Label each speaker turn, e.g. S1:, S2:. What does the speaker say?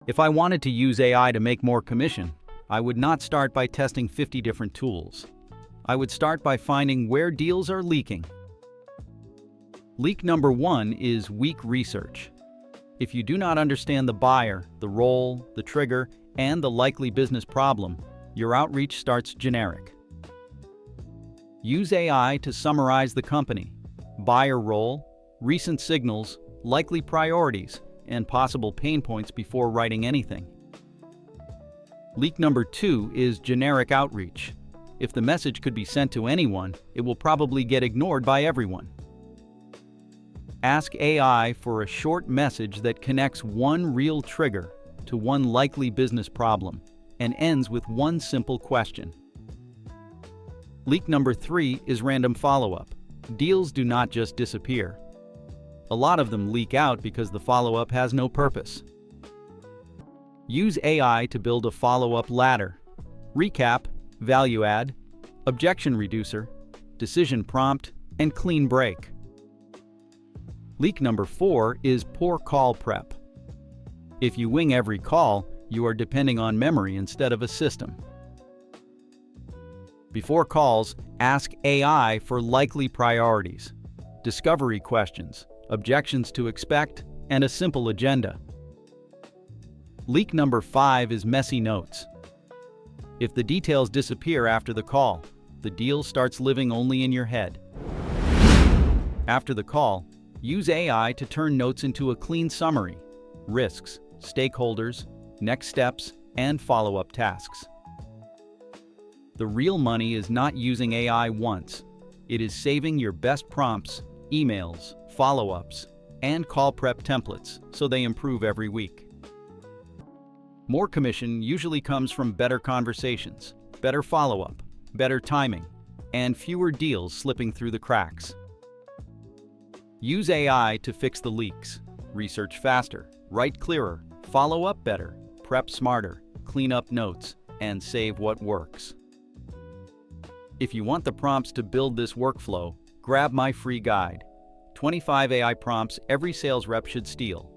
S1: If I wanted to use AI to make more commission, I would not start by testing 50 different tools. I would start by finding where deals are leaking. Leak number 1 is weak research. If you do not understand the buyer, the role, the trigger, and the likely business problem, your outreach starts generic. Use AI to summarize the company, buyer role, recent signals, likely priorities, and possible pain points before writing anything. Leak number 2 is generic outreach. If the message could be sent to anyone, it will probably get ignored by everyone. Ask AI for a short message that connects one real trigger to one likely business problem and ends with one simple question. Leak number 3 is random follow-up. Deals do not just disappear. A lot of them leak out because the follow-up has no purpose. Use AI to build a follow-up ladder. Recap, value add, objection reducer, decision prompt, and clean break. Leak number 4 is poor call prep. If you wing every call, you are depending on memory instead of a system. Before calls, ask AI for likely priorities, discovery questions, objections to expect, and a simple agenda. Leak number 5 is messy notes. If the details disappear after the call, the deal starts living only in your head. After the call, use AI to turn notes into a clean summary: risks, stakeholders, next steps, and follow-up tasks. The real money is not using AI once. It is saving your best prompts, emails, follow-ups, and call prep templates so they improve every week. More commission usually comes from better conversations, better follow-up, better timing, and fewer deals slipping through the cracks. Use AI to fix the leaks. Research faster, write clearer, follow up better, prep smarter, clean up notes, and save what works. If you want the prompts to build this workflow, grab my free guide, 25 AI prompts every sales rep should steal.